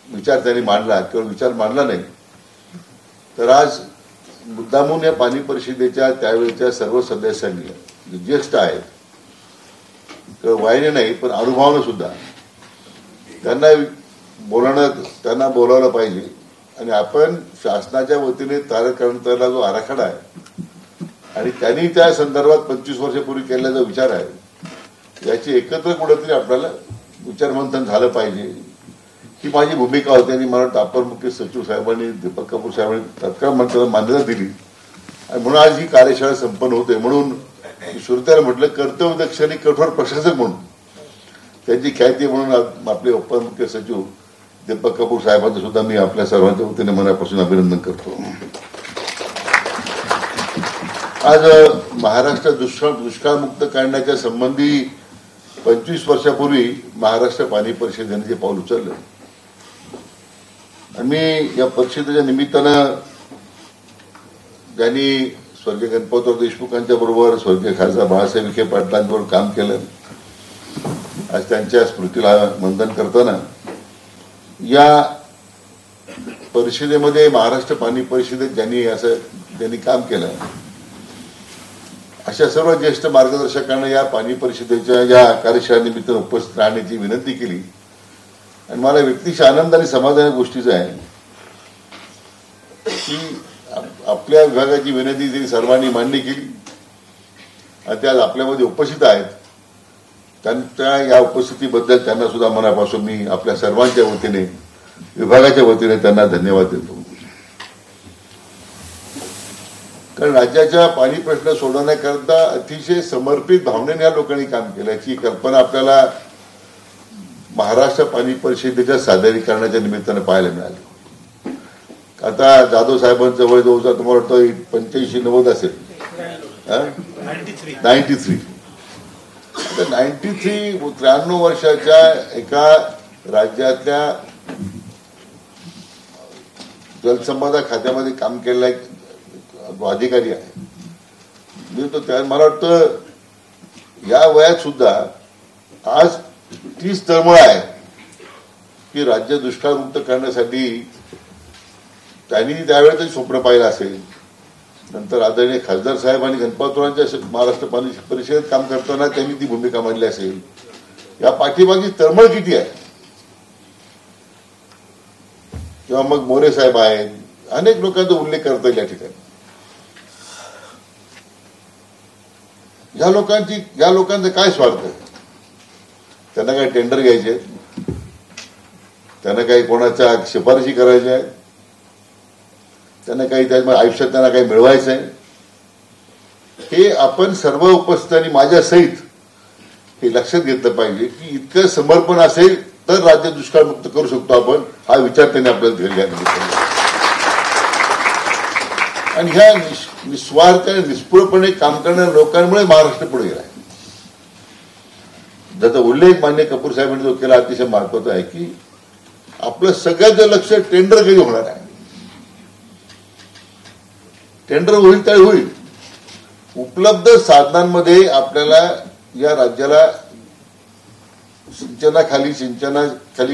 विचार त्यांनी मांडला, केवळ विचार मांडला नाही तर आज मुद्दामून या पाणी परिषदेच्या त्यावेळेच्या सर्व सदस्यांनी ज्येष्ठ आहेत, केवळ वयाने नाही पण अनुभवानं सुद्धा त्यांना बोलावलं पाहिजे. आणि आपण शासनाच्या वतीने तयार करण्याचा जो आराखडा आहे आणि त्यांनी त्या संदर्भात 25 वर्षापूर्वी केलेला जो विचार आहे याची एकत्र कुठेतरी आपल्याला विचारमंथन झालं पाहिजे ही माझी भूमिका होती. आणि मला वाटतं अपर मुख्य सचिव साहेबांनी, दीपक कपूर साहेबांनी तत्काळ मंत्र्याला मान्यता दिली आणि म्हणून आज ही कार्यशाळा संपन्न होते. म्हणून श्रोत्याला म्हटलं कर्तव्यदक्ष आणि कठोर प्रशासक म्हणून त्यांची ख्याती म्हणून आपले अपर मुख्य सचिव दीपक कपूर साहेबांचं सुद्धा मी आपल्या सर्वांच्या वतीने मनापासून अभिनंदन करतो. आज महाराष्ट्र दुष्काळमुक्त करण्याच्या संबंधी 25 वर्षापूर्वी महाराष्ट्र पाणी परिषदेने जे पाऊल उचललं आणि मी या परिषदेच्या निमित्तानं ज्यांनी स्वर्गीय गणपतराव देशमुखांच्या बरोबर स्वर्गीय खासदार बाळासाहेब विखे पाटलांबरोबर काम केलं, आज त्यांच्या स्मृतीला वंदन करताना या परिषदेमध्ये महाराष्ट्र पाणी परिषदेत ज्यांनी काम केलं अशा सर्व ज्येष्ठ मार्गदर्शकांना या पाणी परिषदेच्या या कार्यशाळेनिमित्त उपस्थित राहण्याची विनंती केली. आणि मला व्यक्तिशः आनंद आणि समाधान गोष्टीचा आहे की आपल्या विभागाची विनंती त्यांनी सर्वांनी मान्य केली आणि त्या आपल्यामध्ये उपस्थित आहेत. त्यांच्या या उपस्थितीबद्दल त्यांना सुद्धा मनापासून मी आपल्या सर्वांच्या वतीने, विभागाच्या वतीने त्यांना धन्यवाद देतो. कारण राज्याच्या पाणी प्रश्न सोडवण्याकरता अतिशय समर्पित भावनेने या लोकांनी काम केलं याची कल्पना आपल्याला महाराष्ट्र पाणी परिषदेच्या सादरीकरणाच्या निमित्तानं पाहायला मिळाली. आता जाधव साहेबांचं वय जवळजवळ तुम्हाला वाटतं 85-90 असेल, 93. 93 वर्षाच्या एका राज्यातल्या जलसंपदा खात्यामध्ये काम केलेला एक अधिकारी आहे. मी तो मला वाटतं या वयात सुद्धा आज 30 तळमळ आहे की राज्य दुष्काळमुक्त करण्यासाठी त्यांनी त्यावेळेस स्वप्न पाहिलं असेल. नंतर आदरणीय खासदार साहेब आणि गणपतरावांच्या महाराष्ट्र पाणी परिषदेत काम करताना त्यांनी ती भूमिका मांडली असेल. या पाठीमागची तळमळ किती आहे. किंवा मग मोरे साहेब आहेत, अनेक लोकांचा उल्लेख करता येईल या ठिकाणी. या लोकांचं काय स्वार्थ आहे. त्यांना काही टेंडर घ्यायचे, त्यांना काही कोणाच्या शिफारशी करायच्या आहेत, त्यांना काही त्याच्या आयुष्यात त्यांना काही मिळवायचं आहे. हे आपण सर्व उपस्थितांनी माझ्या सहित हे लक्षात घेतलं पाहिजे की इतकं समर्पण असेल तर राज्य दुष्काळमुक्त करू शकतो आपण, हा विचार त्यांनी आपल्याला धैर्य घ्यायला. आणि ह्या निस्वार्थ निष्पुळपणे काम करणाऱ्या लोकांमुळे महाराष्ट्र पुढे गेला. ज्याचा उल्लेख मान्य कपूर साहेबांनी जो केला अतिशय महत्वाचा आहे की आपलं सगळ्याचं लक्ष टेंडर कधी होणार आहे. टेंडर होईल त्यावेळी होईल. उपलब्ध साधनांमध्ये आपल्याला या राज्याला सिंचनाखाली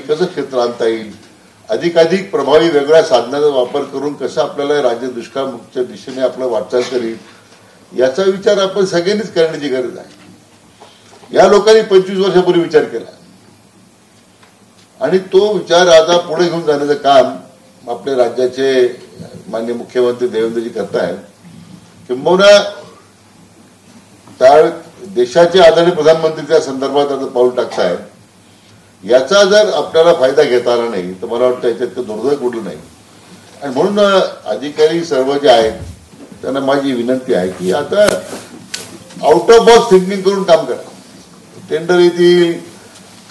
कसं क्षेत्र आणता येईल, अधिकाधिक प्रभावी वेगळ्या साधनांचा वापर करून कसं आपल्याला राज्य दुष्काळमुक्तच्या दिशेने आपलं वाटचाल करील याचा विचार आपण सगळ्यांनीच करण्याची गरज आहे. या लोकांनी 25 वर्षापूर्वी विचार केला आणि तो विचार आता पुढे घेऊन जाण्याचं काम आपल्या राज्याचे माननीय मुख्यमंत्री देवेंद्रजी करतायत. किंबहुना त्या देशाचे आदरणीय प्रधानमंत्री त्या संदर्भात आता पाऊल टाकतायत. याचा जर आपल्याला फायदा घेता आला नाही तर मला वाटतं याच्यात दुर्दैव कुठलं नाही. आणि म्हणून अधिकारी सर्व जे आहेत त्यांना माझी विनंती आहे की आता आउट ऑफ बॉक्स थिंकिंग करून काम करा. टेंडर येतील,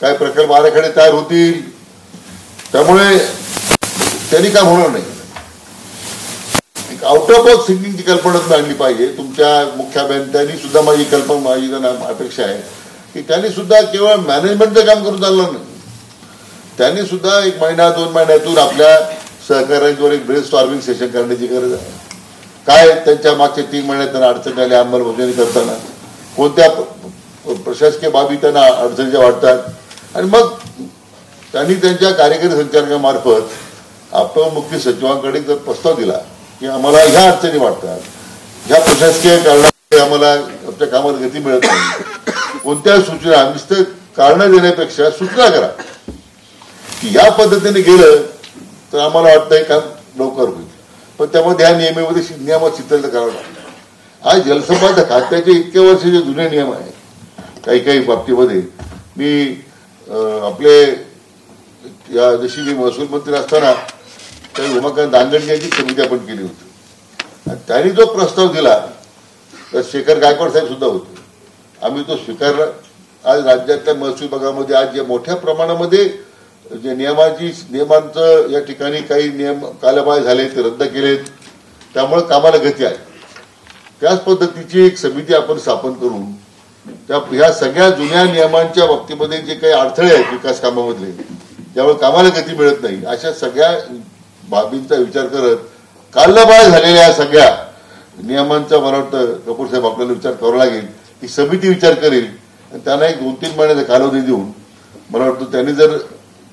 काय प्रकल्प आराखडे तयार होतील, त्यामुळे त्यांनी काम होणार नाही. आउट ऑफ बॉक्स थिंकिंगची कल्पना आणली पाहिजे. तुमच्या मुख्याध्यापकांनी सुद्धा माझी अपेक्षा आहे की त्यांनी सुद्धा केवळ मॅनेजमेंटचं काम करून चाललं नाही. त्यांनी सुद्धा 1 महिना 2 महिन्यातून आपल्या सहकार्यांवर एक ब्रेन स्टॉर्मिंग सेशन करण्याची गरज आहे. काय त्यांच्या मागच्या 3 महिन्यात त्यांना अडचणी आल्या अंमलबजावणी करताना, कोणत्या प्रशासकीय बाबी त्यांना अडचणीच्या वाटतात आणि मग त्यांनी त्यांच्या कार्यकारी संचालकामार्फत आपण मुख्य सचिवांकडे जर प्रस्ताव दिला की आम्हाला ह्या अडचणी वाटतात, ह्या प्रशासकीय कारणामुळे आम्हाला आमच्या कामाला गती मिळत नाही, कोणत्या सूचना नुसतं कारणं देण्यापेक्षा सूचना करा की या पद्धतीने गेलं तर आम्हाला वाटतं हे काम लवकर होईल. पण त्यामध्ये ह्या नियमात शिथिलता करावं लागतं. आज जलसंपदा खात्याचे इतके वर्षाचे जुने नियम आहेत काही काही बाबतीमध्ये. मी आपले या जशी मी महसूल मंत्री असताना त्या उमाकांत दांगडगे यांची समिती आपण केली होती. त्यांनी जो प्रस्ताव दिला तर शेखर गायकवाड साहेब सुद्धा होते. आम्ही तो स्वीकारला. आज राज्यातल्या महसूल विभागामध्ये आज जे मोठ्या प्रमाणामध्ये जे नियमांचं या ठिकाणी काही नियम कालबाह्य झाले ते रद्द केलेत, त्यामुळे कामाला गती आहे. त्याच पद्धतीची एक समिती आपण स्थापन करून ह्या सगळ्या जुन्या नियमांच्या बाबतीमध्ये जे काही अडथळे आहेत विकास कामामधले, त्यामुळे कामाला गती मिळत नाही, अशा सगळ्या बाबींचा विचार करत कालबाह्य झालेल्या सगळ्या नियमांचा मला वाटतं कपूर साहेब आपल्याला विचार करावा लागेल. ही समिती विचार करेल आणि त्यांना एक 2-3 महिन्याचा कालावधी देऊन मला वाटतं त्यांनी जर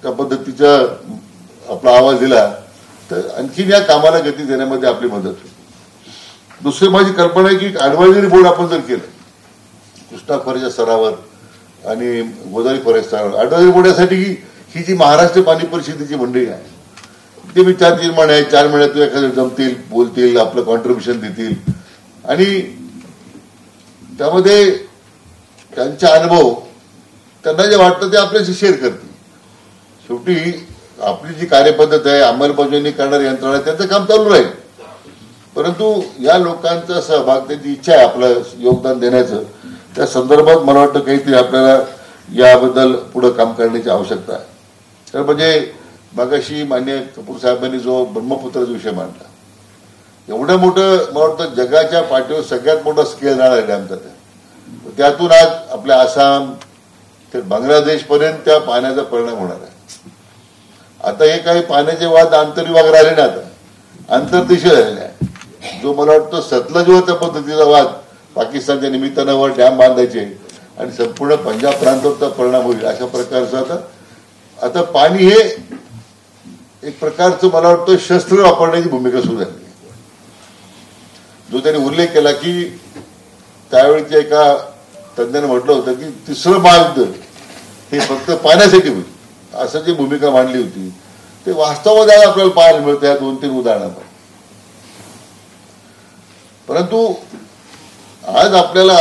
त्या पद्धतीचा आपला आवाज दिला तर आणखीन या कामाला गती देण्यामध्ये आपली मदत होईल. दुसरी माझी कल्पना आहे की ऍडव्हायझरी बोर्ड आपण जर केलं कृष्णा खोऱ्याच्या स्तरावर आणि गोदावरी खोऱ्याच्या स्तरावर, ऍडव्हायझरी बोर्ड यासाठी ही जी महाराष्ट्र पाणी परिषदेची मंडळी आहे ते मी 4-3 महिने आहे, 4 महिन्यात एखादे जमतील, बोलतील, आपलं कॉन्ट्रीब्युशन देतील आणि त्यामध्ये त्यांचा अनुभव त्यांना जे वाटतं ते आपल्याशी शेअर करतील. शेवटी आपली जी कार्यपद्धत आहे अंमलबजावणी करणारी यंत्रणा त्यांचं काम चालू राहील, परंतु या लोकांचा सहभाग, त्यांची इच्छा आहे आपलं योगदान देण्याचं, त्या संदर्भात मला वाटतं काहीतरी आपल्याला याबद्दल पुढे काम करण्याची आवश्यकता आहे. तर म्हणजे मगाशी मान्य कपूर साहेबांनी जो ब्रह्मपुत्राचा विषय मांडला, एवढं मोठं मला वाटतं जगाच्या पाठीवर सगळ्यात मोठा स्केल जाणार आहे डॅमचा. त्यातून आज आपल्या आसाम ते बांगलादेश पर्यंत त्या पाण्याचा परिणाम होणार आहे. आता हे काही पाण्याचे वाद आंतरविभाग राहिले ना, आता आंतरदेशीय झालेले आहे. जो मला वाटतं सतलजवरच्या पद्धतीचा वाद पाकिस्तानच्या निमित्तानं वर डॅम बांधायचे आणि संपूर्ण पंजाब प्रांताचा परिणाम होईल अशा प्रकारचं आता पाणी हे एक प्रकारचं मला वाटतं शस्त्र वापरण्याची भूमिका सुरू झाली. जो त्यांनी उल्लेख केला की त्यावेळीच्या एका तज्ञानं म्हटलं होतं की 3रं महायुद्ध हे फक्त पाण्यासाठी होईल, असं जी भूमिका मांडली होती ते वास्तवामध्ये आपल्याला पाहायला मिळतं या 2-3 उदाहरणात. परंतु आज आपल्याला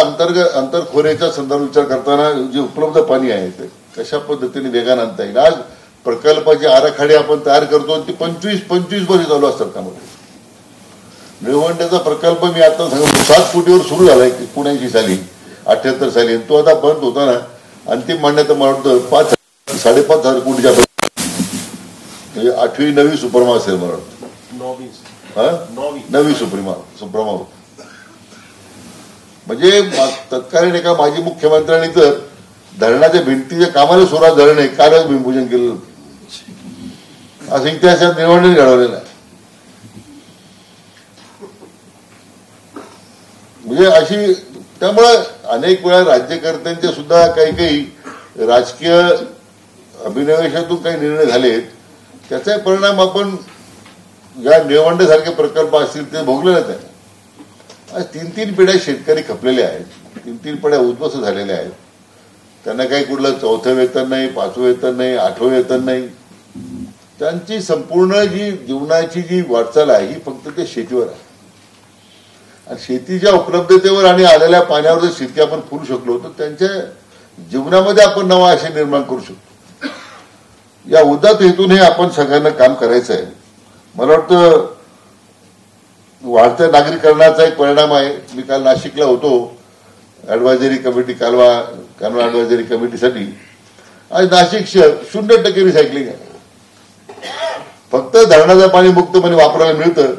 अंतरखोरेचा संदर्भ विचार करताना जे उपलब्ध पाणी आहे ते कशा पद्धतीने वेगाने आणता येईल. आज प्रकल्पाचे आराखडे आपण तयार करतो आणि ते 25 वर्ष चालू असतात कामामध्ये. निळवंड्याचा प्रकल्प मी आता सांगतो 7 कोटीवर सुरू झालाय 79 साली, 78 साली. तो आता बंद होता ना, अंतिम मांडण्यात मला वाटतं 5,500 कोटीच्या 8वी 9वी सुपरमा असेल मला वाटतं, 9वी सुपरमा होती. म्हणजे तत्कालीन एका माजी मुख्यमंत्र्यांनी तर धरणाच्या भिंतीच्या कामाला सुरुवात झाली नाही, कालच भूमिपूजन केलं होतं. असं इतिहासात निवडणूक घडवलेला आहे. म्हणजे अशी त्यामुळं अनेक वेळा राज्यकर्त्यांचे सुद्धा काही राजकीय अभिनिवेशातून काही निर्णय झालेत, त्याचा परिणाम आपण या निळवंडेसारखे प्रकल्प असतील ते भोगलेलेच आहे. आज 3-3 पिढ्या शेतकरी खपलेले आहेत, 3-3 पिढ्या उद्ध्वस्त झालेल्या आहेत. त्यांना काही कुठलं 4थं वेतन नाही, 5वं वेतन नाही, 8वं वेतन नाही. त्यांची संपूर्ण जी जीवनाची जी वाटचाल आहे ही फक्त ते शेतीवर आहे. आणि शेतीच्या उपलब्धतेवर आणि आलेल्या पाण्यावर जर शेती आपण फुलू शकलो तर त्यांच्या जीवनामध्ये आपण नवा आशय निर्माण करू शकतो. या उदात्त हेतून हे आपण सगळ्यांना काम करायचं आहे. मला वाटतं वाढत्या नागरिकरणाचा एक परिणाम आहे. मी काल नाशिकला होतो ऍडव्हायझरी कमिटी कालवा ऍडव्हायझरी कमिटीसाठी. आज नाशिक शहर 0% रिसायकलिंग आहे. फक्त धरणाचं पाणी मुक्तपणे वापरायला मिळतं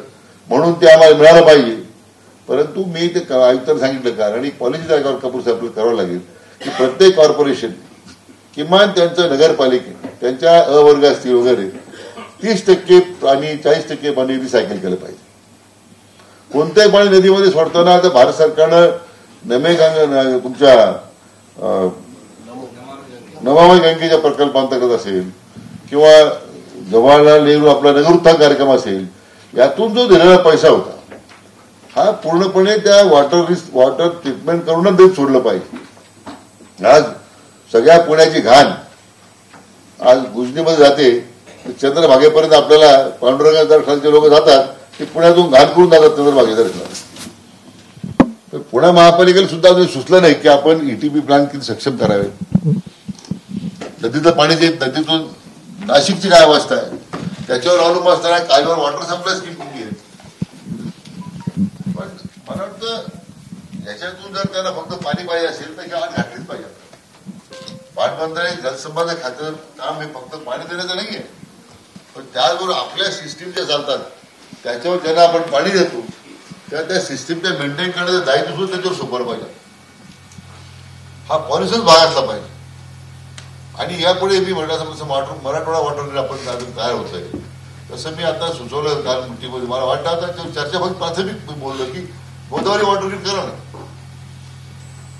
म्हणून ते आम्हाला मिळालं पाहिजे. परंतु मी ते आयुक्तांना सांगितलं कारण एक पॉलिसी जागेवर कपूर साहेब करावं लागेल की प्रत्येक कॉर्पोरेशन किमान त्यांचं नगरपालिके त्यांच्या अवर्ग असतील वगैरे 30% आणि 40% पाणी रिसायकल केलं पाहिजे. कोणत्याही पाणी नदीमध्ये सोडताना आता भारत सरकारनं तुमच्या नमामि गंगेच्या प्रकल्पांतर्गत असेल किंवा जवाहरलाल नेहरू आपला नगरोत्थान कार्यक्रम असेल, यातून जो दिलेला पैसा होता हा पूर्णपणे त्या वॉटर ट्रीटमेंट करूनच देत सोडलं पाहिजे. आज सगळ्या पुण्याची घाण आज उजनीमध्ये जाते, चंद्रभागेपर्यंत आपल्याला पांडुरंगा खालचे लोक जातात ते पुण्यातून घाण करून जातात चंद्रभागे दर्शनाला. तर पुणे महापालिकेला सुद्धा अजून सुचलं नाही की आपण ईटीपी प्लांट किती सक्षम करावे. नदीचं पाणी जे नदीतून नाशिकची काय अवस्था आहे त्याच्यावर अवलंबून असताना कालवर वॉटर सप्लाय स्कीम कुठली आहे. पण मला वाटतं याच्यातून जर त्यांना फक्त पाणी पाहिजे असेल तर ह्या घातलीच पाहिजे. पाटबंधारे जलसंपदा खात्याचं काम हे फक्त पाणी देण्याचं नाहीये, पण त्याचबरोबर आपल्या सिस्टीम ज्या चालतात त्याच्यावर ज्यांना आपण पाणी देतो त्या सिस्टीमच्या मेंटेन करण्याचं दायित्व सुद्धा त्याच्यावर सोपवलं पाहिजे. हा पॉलिसीच भाग असला पाहिजे. आणि यापुढे मी म्हटलं मराठवाडा वॉटर आपण अजून तयार होत आहे तसं मी आता सुचवलं काल मिटिंगमध्ये. मला वाटतं आता चर्चा फक्त प्राथमिक मी बोललो की गोदावरी वॉटर ग्रीड करा ना.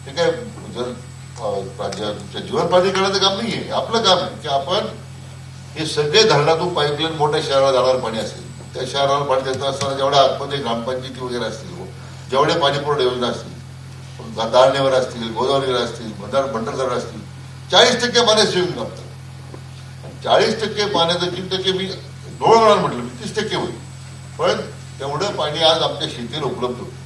ते काय जीवन प्राधिकरणाचं काम नाहीये, आपलं काम आहे की आपण हे सगळे धरणातून पाईपलाईन मोठ्या शहराला जाणारं पाणी असेल त्या शहराला पाणी देत असताना जेवढ्या आतमध्ये ग्रामपंचायती वगैरे असतील, जेवढे पाणीपुरवठा योजना असतील, दारणेवर असतील, गोदावरीवर असतील, भंडारदरा असतील, 40% पाण्यात स्विमिंग करतात. 40% पाण्याचं 3% मी डोळा म्हटलं 30% होईल, पण तेवढं पाणी आज आमच्या शेतीला उपलब्ध होतं.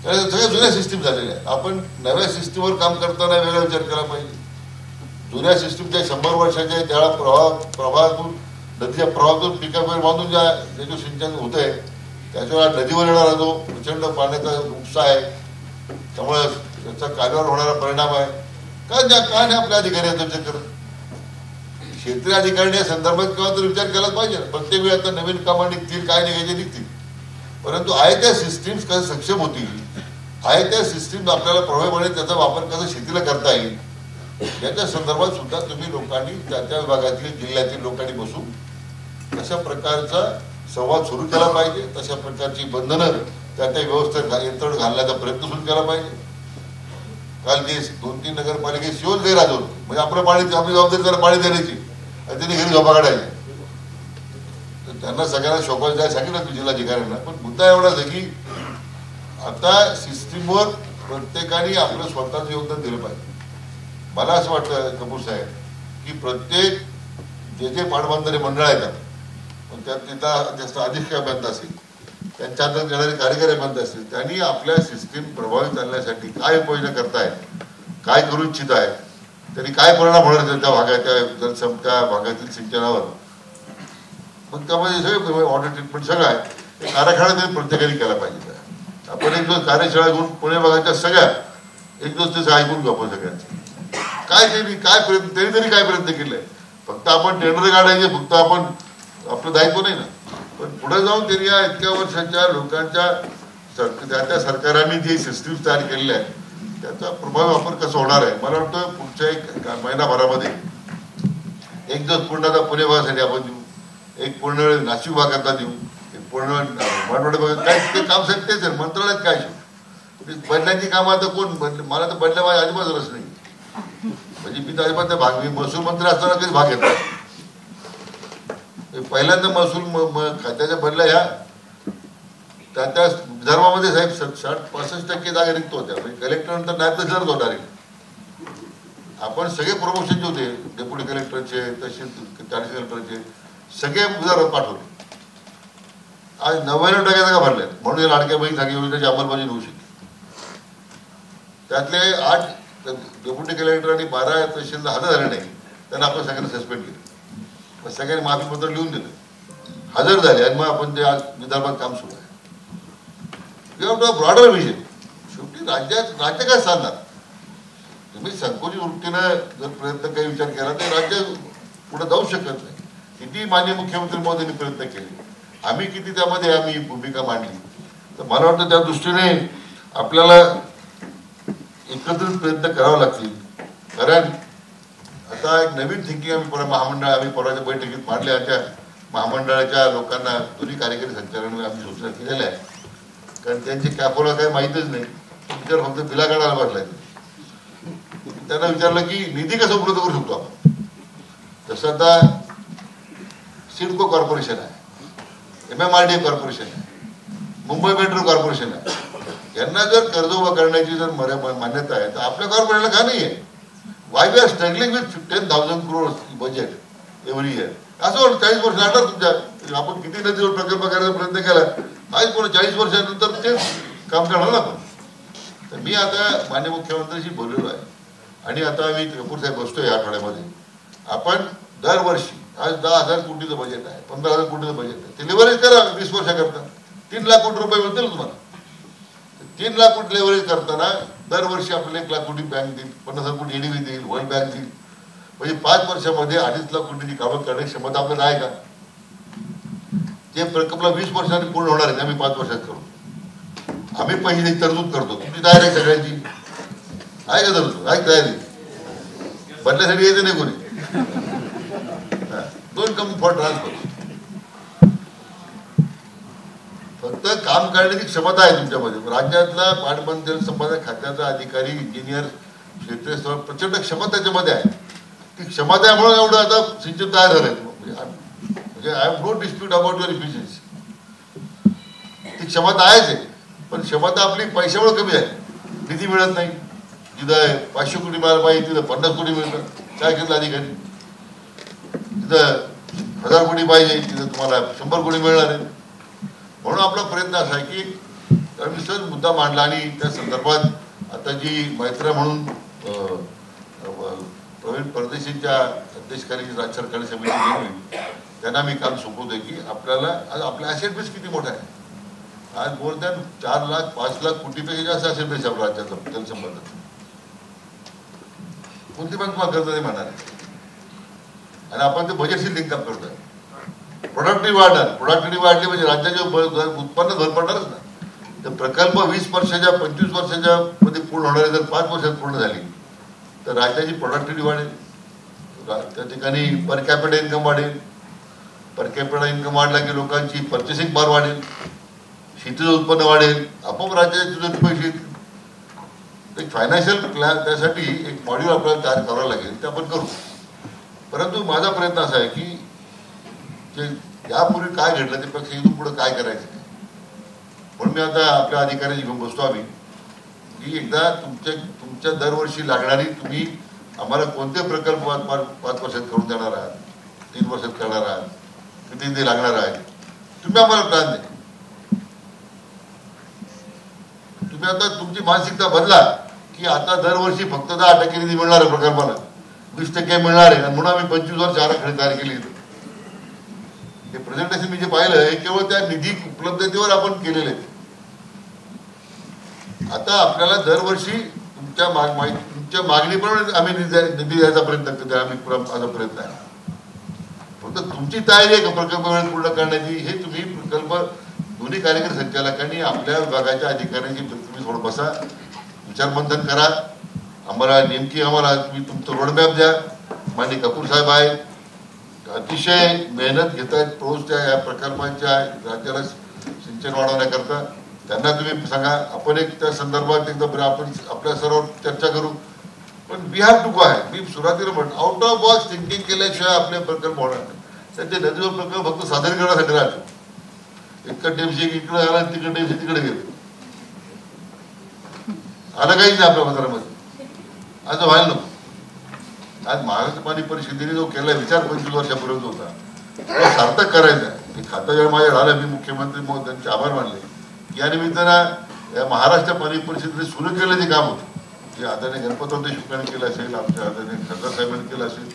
सगळ्या जुन्या सिस्टीम झालेल्या आहेत. आपण नव्या सिस्टीमवर काम करताना वेगळा विचार केला पाहिजे. जुन्या सिस्टीमच्या 100 वर्षाच्या ज्या प्रवाहातून नदीच्या प्रवाहातून पिकावर बांधून ज्याचं सिंचन होत आहे त्याच्यावर नदीवर येणारा जो प्रचंड पाण्याचा उपसा आहे त्यामुळे त्याचा कार्यावर होणारा परिणाम आहे. काय नाही आपल्या अधिकाऱ्यांचा विचार करत. क्षेत्रीय अधिकाऱ्यांनी या संदर्भात किंवा तर विचार केलाच पाहिजे. प्रत्येक वेळी आता नवीन कामं निघतील, काय निघायचे निघतील, परंतु आहे त्या सिस्टीम्स कसं सक्षम होतील, आहे त्या सिस्टीम आपल्याला प्रभावीपणे त्याचा वापर कसा शेतीला करता येईल याच्या संदर्भात सुद्धा तुम्ही लोकांनी त्या विभागातील जिल्ह्यातील लोकांनी बसून तशा प्रकारचा संवाद सुरू केला पाहिजे. तशा प्रकारची बंधनं त्या व्यवस्थेत यंत्रण घालण्याचा प्रयत्न सुरू केला पाहिजे. काल जे 2-3 नगरपालिकेत शिवच गैरहजर होते, म्हणजे आपलं पाणी आपली जबाबदारी त्याला पाणी देण्याची आणि त्यांनी घरी झोपा काढायची. तर त्यांना सगळ्यांना शोकास द्यायला सांगितलं मी जिल्हाधिकाऱ्यांना. पण मुद्दा एवढाच आहे की आता सिस्टीमवर प्रत्येकाने आपलं स्वतःचं योगदान दिलं पाहिजे. मला असं वाटतं कपूर साहेब की प्रत्येक जे पाटबंधारे मंडळ आहेत पण त्यात तिथं जास्त अधिकारी बंद असेल, त्यांच्या हातात येणारे कार्यकारी बंद असतील, त्यांनी आपल्या सिस्टीम प्रभावित आणण्यासाठी काय उपाययोजना करतायत, काय करू इच्छित आहे, त्यांनी काय परिणाम होणार त्या भागाच्या त्या भागातील सिंचनावर, मग त्यामध्ये सगळे वॉटर ट्रीटमेंट सगळं आहे कारखाना त्यांनी प्रत्येकाने केला पाहिजे. आपण एक दिवस कार्यशाळा घेऊन पुणे भागाच्या सगळ्या एक दिवस त्याचं ऐकून घेऊ आपण सगळ्यांचं काय केली, काय प्रयत्न त्यांनी तरी काय प्रयत्न केले. फक्त आपण टेंडर काढायचे, फक्त आपण आपलं दायित्व नाही ना, पण पुढे जाऊन त्यांनी या इतक्या वर्षाच्या लोकांच्या त्या सरकारांनी जे सिस्टीम तयार केलेल्या आहेत त्याचा प्रभावी वापर कसा होणार आहे. मला वाटतं पुढच्या एक महिनाभरामध्ये एक दिवस पूर्ण पुणे भागासाठी आपण देऊ, एक पूर्ण वेळ नाशिक भागातला देऊ, एक पूर्ण मराठवाड्या भागात काय ते काम साहेब तेच आहे. मंत्रालयात काय बदलांची कामं आता कोण बदल, मला तर बदल्या माझ्या अजिबात रस नाही. म्हणजे मी तर अजिबात भाग, मी महसूल मंत्री असताना कधीच भाग घेतला. पहिल्यांदा महसूल खात्याच्या बदल्या ह्या त्या धर्मामध्ये साहेब 60-65% जागा रिक्त होत्या. म्हणजे कलेक्टर नंतर नाही तर जर होणार आहे. आपण सगळे प्रमोशनचे होते, डेप्युटी कलेक्टरचे, तहसील कलेक्टरचे सगळे जर पाठवले. आज 99% जागा भरल्या, म्हणून लाडक्या बहीण सगळ्या योजनेची अंमलबजावणी होऊ शकते. त्यातले 8 डेप्युटी कलेक्टर आणि 12 तहसीलदार हजर झाले नाही, त्यांना आपण सगळ्यांना सस्पेंड केलं. मग सगळ्यांनी माफीपत्र लिहून दिलं, हजर झाले आणि मग आपण ते आज विदर्भात काम सुरू आहे. एवढं ब्रॉडर विजन. शेवटी राज्य काय सांगणार. तुम्ही संकुचित वृत्तीनं जर प्रयत्न काही विचार केला तर राज्य पुढे जाऊ शकत नाही. किती माननीय मुख्यमंत्री मोदींनी प्रयत्न केले, आम्ही किती त्यामध्ये आम्ही भूमिका मांडली. तर मला वाटतं त्या दृष्टीने आपल्याला एकत्रित प्रयत्न करावे लागतील. कारण आता एक नवीन थिंकिंग आम्ही परवाच्या बैठकीत मांडल्या. त्या महामंडळाच्या लोकांना दोन्ही कार्यकारी संचालकांना आम्ही सूचना केलेल्या आहे. कारण त्यांची कॅपोला काही माहीतच नाही, विचार फक्त बिला काढायला बसलाय. त्यांना विचारलं की निधी कसा उपलब्ध करू शकतो आपण. जसं आता सिडको कॉर्पोरेशन आहे, MMRDA कॉर्पोरेशन आहे, मुंबई मेट्रो कॉर्पोरेशन आहे, यांना जर कर्ज उभा करण्याची जर मान्यता आहे तर आपल्या कॉर्पोरेशनला का नाही आहे? Why we are struggling with 10,000 crores budget every year. असं 40 वर्ष लागणार तुमच्या. आपण किती नदीवर प्रकल्प करायचा प्रयत्न केला, माहीत कोण 40 वर्षानंतर तेच काम करणार ना. पण तर मी आता माननीय मुख्यमंत्र्यांशी बोललेलो आहे आणि आता आम्ही कपूर साहेब बसतोय या आठवड्यामध्ये. आपण दरवर्षी आज 10,000 कोटीचं बजेट आहे, 15,000 कोटीचं बजेट आहे, ते लेव्हरेज करा 20 वर्षाकरता. 3 लाख कोटी रुपये मिळतील तुम्हाला. 3 लाख कोटी लेव्हरेज करताना दरवर्षी आपल्याला 1 लाख कोटी बँक देईल, 50,000 कोटी EDB देईल, वर्ल्ड बँक देईल. म्हणजे 5 वर्षामध्ये 2.5 लाख कोटीची कामं करण्याची क्षमता आपल्याला आहे का? ते प्रकल्प 20 वर्षांनी पूर्ण होणार आहे, आम्ही 5 वर्षात करू. आम्ही पहिली तरतूद करतो. तुमची तयारी आहे सगळ्यांची? आहे का तरतूद? आहे तयारी? बदल्यासाठी यायचं नाही कोणी. दोन कम फॉर ट्रान्सफर. फक्त काम करण्याची क्षमता आहे तुमच्यामध्ये. राज्यातला पाटबंधारे जलसंपदा खात्याचा अधिकारी, इंजिनियर, क्षेत्रीय स्तर प्रचंड क्षमता त्याच्यामध्ये आहे. ती क्षमता आहे म्हणून एवढं आता सिंचन तयार झालंय. म्हणजे I have no dispute about your efficiency. ती क्षमता आहेच आहे, पण क्षमता आपली पैशामुळे कमी आहे. निधी मिळत नाही. जिथं 500 कोटी मिळायला पाहिजे तिथं 50 कोटी मिळतं. काय केलं अधिकारी? तिथं 1000 कोटी पाहिजे तिथं तुम्हाला 100 कोटी मिळणार आहे. म्हणून आपला प्रयत्न असा आहे की आम्ही सहज मुद्दा मांडला आणि त्या संदर्भात आता जी मैत्रा म्हणून प्रवीण परदेशींच्या अध्यक्षकाली राज्य सरकारी समिती नेमली, त्यांना मी काल सोपवतोय की आपल्याला आज आपला ॲसेट बेस किती मोठा आहे. आज मोर दॅन 4 लाख 5 लाख कोटीपेक्षा जास्त ॲसेट बेस आपला राज्याचा जलसंपदा. कोणती बँक तुम्हाला कर्ज नाही म्हणणार आहे. आणि आपण ते बजेटशी लिंकअप करतोय. प्रोडक्टिव्हिटी वाढली म्हणजे राज्याचे उत्पन्न भर पडणारच ना. तर प्रकल्प 20 वर्षाच्या 25 वर्षाच्या मध्ये पूर्ण होणारे जर 5 वर्षात पूर्ण झाली तर राज्याची प्रोडक्टिव्हिटी वाढेल. त्या ठिकाणी पर कॅपिटा इन्कम वाढेल. पर कॅपिटा इन्कम वाढला की लोकांची पर्चेसिंग पावर वाढेल, शेतीचं उत्पन्न वाढेल, आपोआप राज्याचे पैसे. एक फायनान्शियल प्लॅन त्यासाठी एक मॉड्यूल आपल्याला तयार करावं लागेल, ते आपण करू. परंतु माझा प्रयत्न असा आहे की जे यापूर्वी काय घडलं त्यापेक्षा इथून पुढे काय करायचं. म्हणून मी आता आपल्या अधिकाऱ्यांची घेऊन बसतो आम्ही की एकदा तुमच्या दरवर्षी लागणारी, तुम्ही आम्हाला कोणते प्रकल्प 5 वर्षात करून देणार आहात, 3 वर्षात करणार आहात, किती निधी लागणार आहे, तुम्ही आम्हाला प्लॅन द्या. तुम्ही आता तुमची मानसिकता बदला की आता दरवर्षी फक्त 10% निधी मिळणार आहे प्रकल्पाला, 20% मिळणार आहे म्हणून आम्ही 25 वर्ष आराखडे तयार केली. हे प्रेझेंटेशन मी जे पाहिलं हे केवळ त्या निधी उपलब्धतेवर आपण केलेले. आता आपल्याला दरवर्षी तुमच्या मागणीप्रमाणे आम्ही निधी द्यायचा प्रयत्न करतो. आम्ही माझा प्रयत्न आहे. फक्त तुमची तयारी आहे का प्रकल्प वेळेत पूर्ण करण्याची, हे तुम्ही प्रकल्प दोन्ही कार्यकारी संचालकांनी आपल्या विभागाच्या अधिकाऱ्यांची तुम्ही थोडं बसा, विचारमंथन करा. आम्हाला तुम्ही तुमचं रोडमॅप द्या. माननीय कपूर साहेब आहेत, अतिशय मेहनत घेत आहेत रोजच्या या प्रकल्पांच्या राज्याला सिंचन वाढवण्याकरता. त्यांना तुम्ही सांगा. आपण एक त्या संदर्भात एकदा आपण आपल्या सर्व चर्चा करू. पण वी हॅव टू गो आहे. मी सुरुवातीला म्हणतो आउट ऑफ बॉक्स थिंकिंग केल्याशिवाय आपले प्रकल्प होणार नाही. त्यांचे नदीवर प्रकल्प फक्त सादरीकरणासाठी राहतो. इतकं टेम्सी इकडे आला, तिकडे टेम्सी तिकडे गेलं, आलं काहीच नाही आपल्या बाजारामध्ये. असं व्हायला नको. आज महाराष्ट्र पाणी परिषदेने जो केला विचार 25 वर्षापूर्वी होता तो सार्थक करायचा आहे. मी खाता जेव्हा माझ्या झालं, मी मुख्यमंत्री महोदयांचे आभार मानले. या निमित्तानं या महाराष्ट्र पाणी परिषदेने सुरू केलं ते काम होतं, जे आदरणीय गणपतराव देशमुखांनी केलं असेल, आमच्या आदरणीय खासदार साहेबांनी केलं असेल.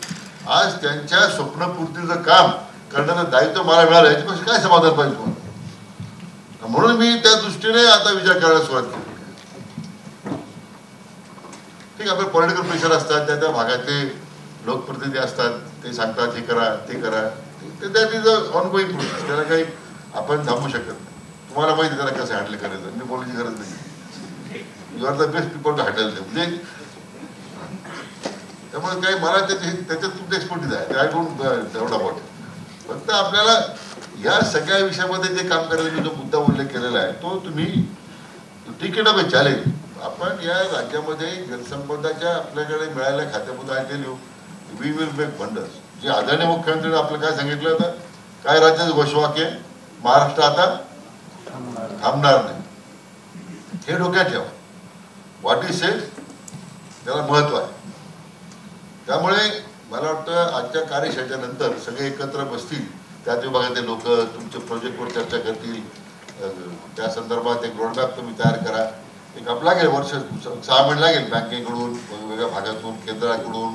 आज त्यांच्या स्वप्नपूर्तीचं काम करण्याचं दायित्व मला मिळालं, याच्यापेक्षा काय समाधान पाहिजे तुम्हाला. म्हणून मी त्या दृष्टीने आता विचार करायला सुरुवात केली. ठीक आहे, आपले पॉलिटिकल प्रेशर असतात, त्या भागातले लोकप्रतिनिधी असतात, ते सांगतात हे करा ते करा, that is a ongoing process. त्याला काही आपण थांबू शकत नाही. तुम्हाला माहिती त्याला कसं हँडल करायचं, मी बोलायची गरज नाही. You are the best people to handle them. म्हणजे त्यामुळे काही मला त्याच्यात तुमचं एक्सपर्टीज आहे. आय डोंट तेवढा अबाउट. फक्त आपल्याला या सगळ्या विषयामध्ये जे काम करायला मी जो मुद्दा उल्लेख केलेला आहे तो तुम्ही टिकेट ऑफ ए चॅलेंज. आपण या राज्यामध्ये जलसंपदाच्या आपल्याकडे मिळालेल्या खात्यामध्ये वी विल मेक वंडर्स. जे आदरणीय मुख्यमंत्र्यांनी आपलं काय सांगितलं होतं, काय राज्याचं घोषवाक्य, महाराष्ट्र आता थांबणार नाही. हे डोक्यात ठेवा. व्हॉट इज सेड त्याला महत्व आहे. त्यामुळे मला वाटतं आजच्या कार्यशाळेच्या नंतर सगळे एकत्र बसतील, त्या विभागातले लोक तुमच्या प्रोजेक्टवर चर्चा करतील. त्या संदर्भात एक रोडमॅप तुम्ही तयार करा. एक आपला लागेल वर्ष 6 महिने लागेल बँकेकडून, वेगवेगळ्या भागातून, केंद्राकडून,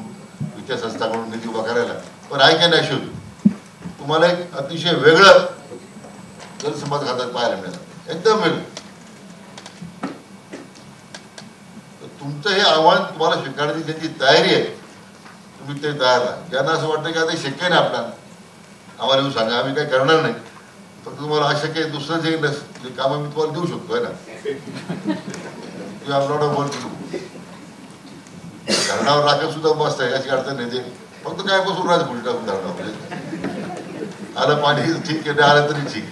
वित्तीय संस्थाकडून निधी उभा करायला. पण आय कॅन अश्युअर यू, तुम्हाला एक अतिशय वेगळं जलसंपदा खात्यात पाहायला मिळेल, एकदम वेगळं. तुमचं हे आव्हान तुम्हाला स्वीकारण्याची ज्यांची तयारी आहे, तुम्ही ते तयार राहा. ज्यांना असं वाटतं की आता शक्य नाही आपल्याला, आम्हाला येऊन सांगा, आम्ही काही करणार नाही, फक्त तुम्हाला अशक्य आहे दुसरं जे काम आम्ही तुम्हाला देऊ शकतो आहे ना. You have not a work to do. धरणावर राखत सुद्धा मस्त आहे, अशी अडचण नाही. ते फक्त काय बसून राहायचं पुढे टाकून धरणावर, आलं पाणी ठीक आहे, नाही आलं तरी ठीक.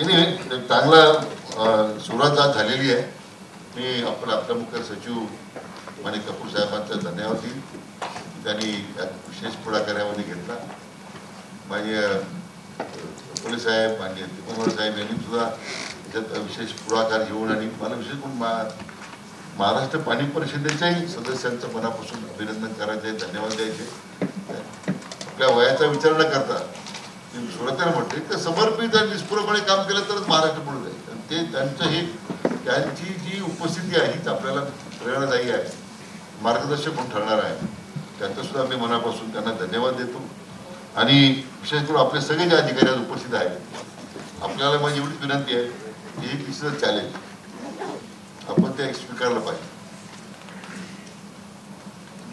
एनिवे चांगला सुरुवात आज झालेली आहे. मी आपल्या मुख्य सचिव माणिक कपूर साहेबांचा धन्यवाद देईल. त्यांनी विशेष पुढाकार्यामध्ये घेतला. माझे पोलीस साहेब आणि तिरुमल साहेब यांनी सुद्धा त्याच्यात विशेष पुढाकार घेऊन, आणि मला विशेष करून महाराष्ट्र पाणी परिषदेच्याही सदस्यांचं मनापासून अभिनंदन करायचे, धन्यवाद द्यायचे. आपल्या वयाचा विचार न करता सुरुवातीला म्हटले तर समर्पित आणि निष्पुरपणे काम केलं तरच महाराष्ट्र पुढे जाईल. ते त्यांचं हे त्यांची जी उपस्थिती आहे हीच आपल्याला प्रेरणादायी आहे, मार्गदर्शक म्हणून ठरणार आहे. त्यांचं सुद्धा मी मनापासून त्यांना धन्यवाद देतो. आणि विशेष करून आपले सगळे जे अधिकारी आज उपस्थित आहेत, आपल्याला माझी एवढीच विनंती आहे की हे तिसरं चॅलेंज आपण ते स्वीकारलं पाहिजे.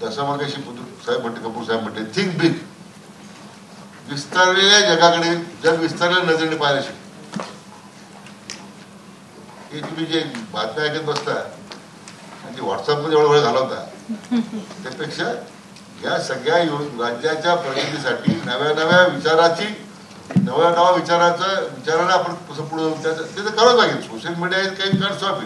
जसं मग अशी साहेब म्हणते, कपूर साहेब म्हणते, थिंक बिग. विस्तारलेल्या जगाकडे, जग विस्तारलेल्या नजरेने पाहायला शिक. हे तुम्ही जे बातम्या ऐकत बसता आणि व्हॉट्सअपमध्ये एवढा वेळ घालवता, त्यापेक्षा या सगळ्या राज्याच्या प्रगतीसाठी नव्या नव्या विचाराला आपण कसं पुढे त्याचं करावं लागेल. सोशल मीडिया इज काही काळ स्वाफी.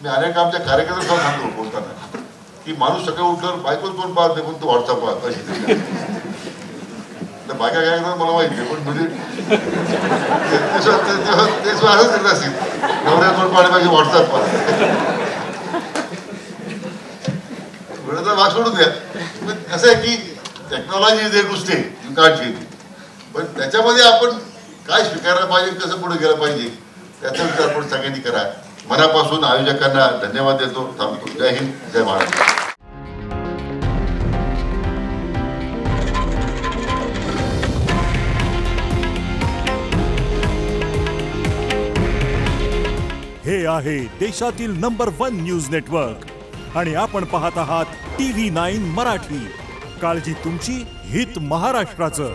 मी अनेक आमच्या कार्यकर्त्यांना सांगतो बोलताना की माणूस सगळं उठल्यावर बायकोच कोण पाहत नाही, पण तो व्हॉट्सअप पाहत अशी. तर बायका काय करतात मला माहिती आहे, पण म्हणजे ते सुद्धा असंच करत असतील, नवऱ्या कोण पाहणे पाहिजे व्हॉट्सअप पाहत. वेळेचा भाग सोडून द्या. असं आहे की technology is a to stay, you can't change. पण त्याच्यामध्ये आपण काय स्वीकारलं पाहिजे, कसं पुढे गेलं पाहिजे, त्याचा विचार आपण सगळ्यांनी करा. मनापासून आयोजकांना धन्यवाद देतो. थांबतो. जय हिंद, जय महाराष्ट्र. हे आहे देशातील नंबर 1 न्यूज नेटवर्क आणि आपण पाहत आहात TV9 मराठी. काळजी तुमची, हित महाराष्ट्राचं.